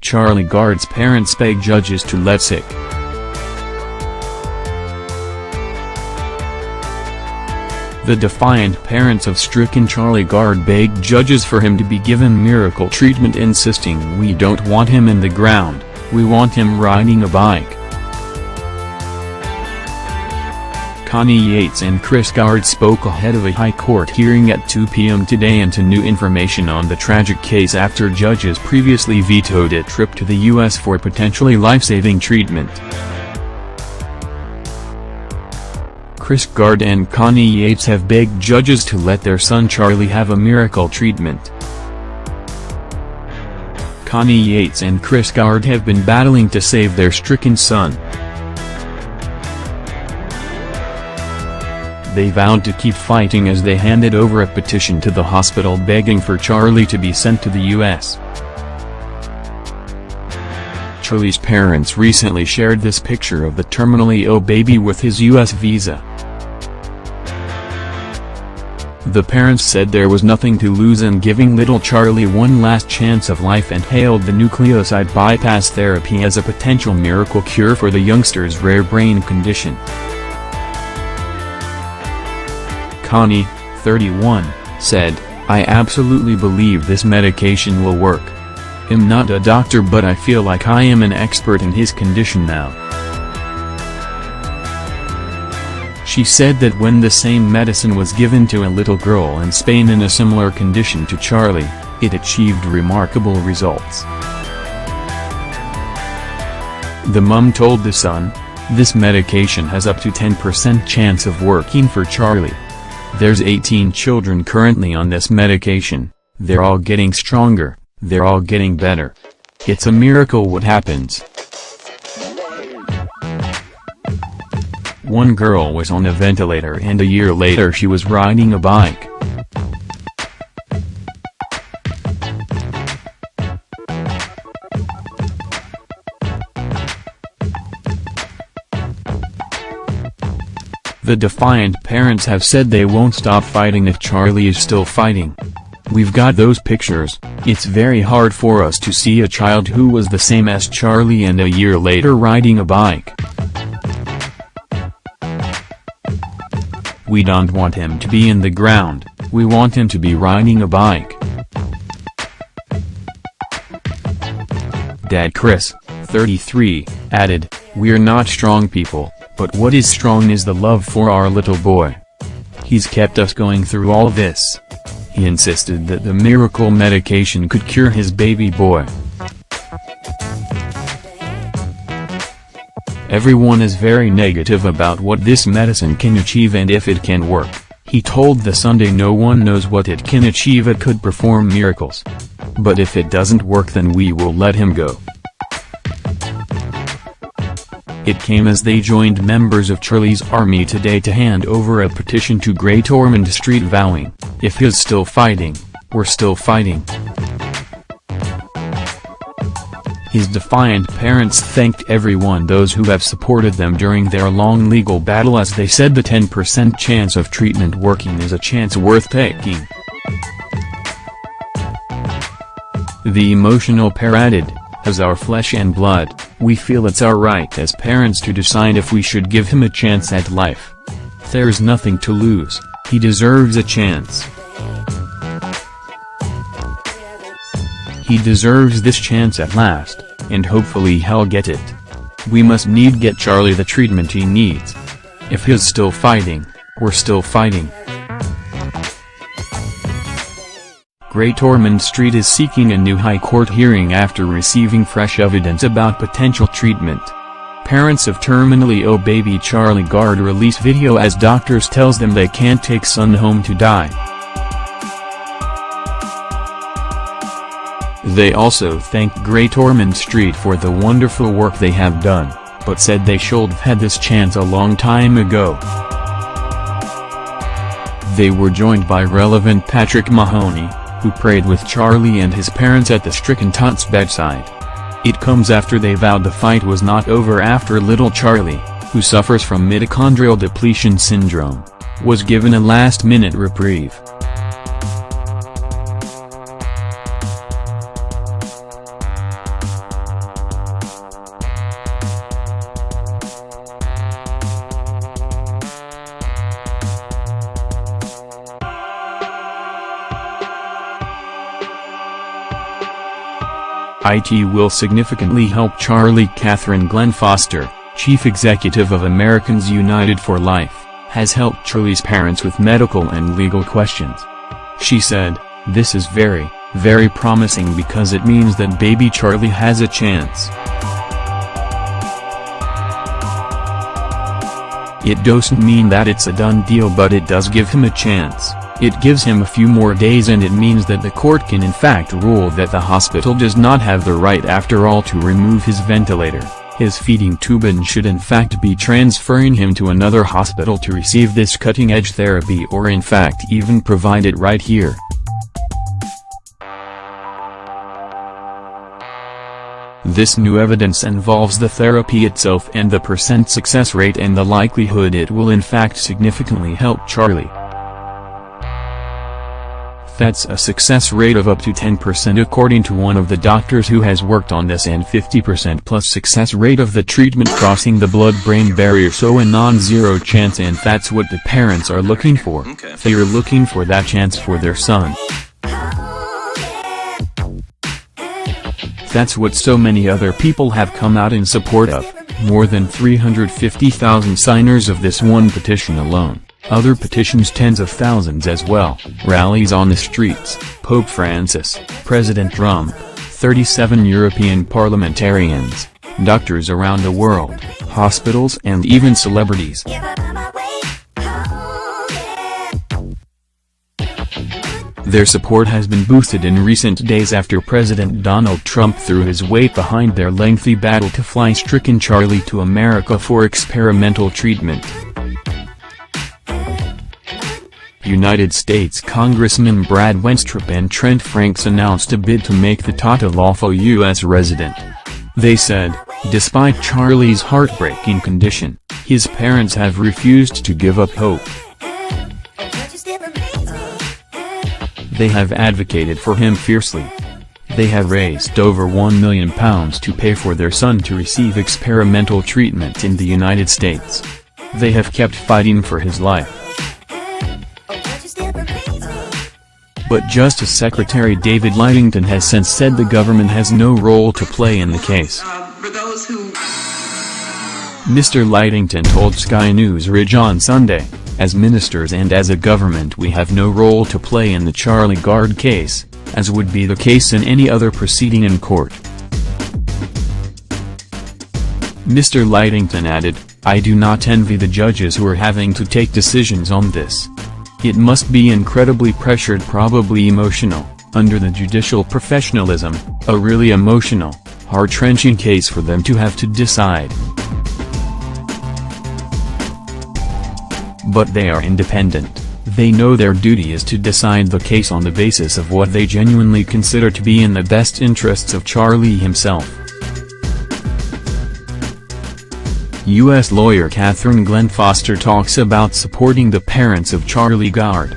Charlie Gard's parents beg judges to let sick. The defiant parents of stricken Charlie Gard beg judges for him to be given miracle treatment, insisting, "We don't want him in the ground, we want him riding a bike." Connie Yates and Gard spoke ahead of a High Court hearing at 2 p.m. today into new information on the tragic case after judges previously vetoed a trip to the U.S. for potentially life-saving treatment. Gard and Connie Yates have begged judges to let their son Charlie have a miracle treatment. Connie Yates and Gard have been battling to save their stricken son. They vowed to keep fighting as they handed over a petition to the hospital begging for Charlie to be sent to the U.S. Charlie's parents recently shared this picture of the terminally ill baby with his U.S. visa. The parents said there was nothing to lose in giving little Charlie one last chance of life and hailed the nucleoside bypass therapy as a potential miracle cure for the youngster's rare brain condition. Connie, 31, said, "I absolutely believe this medication will work. I'm not a doctor, but I feel like I am an expert in his condition now." She said that when the same medicine was given to a little girl in Spain in a similar condition to Charlie, it achieved remarkable results. The mum told The Sun, "This medication has up to 10% chance of working for Charlie. There's 18 children currently on this medication, they're all getting stronger, they're all getting better. It's a miracle what happens." One girl was on a ventilator and a year later she was riding a bike. The defiant parents have said they won't stop fighting if Charlie is still fighting. "We've got those pictures, it's very hard for us to see a child who was the same as Charlie and a year later riding a bike. We don't want him to be in the ground, we want him to be riding a bike." Dad Chris, 33, added, "We're not strong people, but what is strong is the love for our little boy. He's kept us going through all this." He insisted that the miracle medication could cure his baby boy. "Everyone is very negative about what this medicine can achieve and if it can work," he told The Sunday. "No one knows what it can achieve. It could perform miracles. But if it doesn't work then we will let him go." It came as they joined members of Charlie's army today to hand over a petition to Great Ormond Street vowing, "If he's still fighting, we're still fighting." His defiant parents thanked everyone, those who have supported them during their long legal battle, as they said the 10% chance of treatment working is a chance worth taking. The emotional pair added, "As our flesh and blood, we feel it's our right as parents to decide if we should give him a chance at life. There's nothing to lose, he deserves a chance. He deserves this chance at last, and hopefully he'll get it. We must get Charlie the treatment he needs. If he's still fighting, we're still fighting." Great Ormond Street is seeking a new High Court hearing after receiving fresh evidence about potential treatment. Parents of terminally ill baby Charlie Gard release video as doctors tells them they can't take son home to die. They also thanked Great Ormond Street for the wonderful work they have done, but said they should have had this chance a long time ago. They were joined by Relevant Patrick Mahoney, who prayed with Charlie and his parents at the stricken tot's bedside. It comes after they vowed the fight was not over after little Charlie, who suffers from mitochondrial depletion syndrome, was given a last-minute reprieve. It will significantly help Charlie. Catherine Glenn Foster, Chief Executive of Americans United for Life, has helped Charlie's parents with medical and legal questions. She said, "This is very, very promising because it means that baby Charlie has a chance. It doesn't mean that it's a done deal, but it does give him a chance. It gives him a few more days, and it means that the court can in fact rule that the hospital does not have the right after all to remove his ventilator, his feeding tube, and should in fact be transferring him to another hospital to receive this cutting-edge therapy, or in fact even provide it right here." This new evidence involves the therapy itself and the % success rate and the likelihood it will in fact significantly help Charlie. That's a success rate of up to 10% according to one of the doctors who has worked on this, and 50% plus success rate of the treatment crossing the blood-brain barrier, so a non-zero chance, and that's what the parents are looking for. They are looking for that chance for their son. That's what so many other people have come out in support of, more than 350,000 signers of this one petition alone. Other petitions tens of thousands as well, rallies on the streets, Pope Francis, President Trump, 37 European parliamentarians, doctors around the world, hospitals, and even celebrities. Their support has been boosted in recent days after President Donald Trump threw his weight behind their lengthy battle to fly stricken Charlie to America for experimental treatment. United States Congressmen Brad Wenstrup and Trent Franks announced a bid to make the Tot a lawful U.S. resident. They said, despite Charlie's heartbreaking condition, his parents have refused to give up hope. They have advocated for him fiercely. They have raised over £1 million to pay for their son to receive experimental treatment in the United States. They have kept fighting for his life. But Justice Secretary David Lightington has since said the government has no role to play in the case. Mr. Lightington told Sky News Ridge on Sunday, "As ministers and as a government we have no role to play in the Charlie Gard case, as would be the case in any other proceeding in court." Mr. Lightington added, "I do not envy the judges who are having to take decisions on this. It must be incredibly pressured, probably emotional, under the judicial professionalism, a really emotional, heart-wrenching case for them to have to decide. But they are independent. They know their duty is to decide the case on the basis of what they genuinely consider to be in the best interests of Charlie himself." U.S. lawyer Catherine Glenn Foster talks about supporting the parents of Charlie Gard.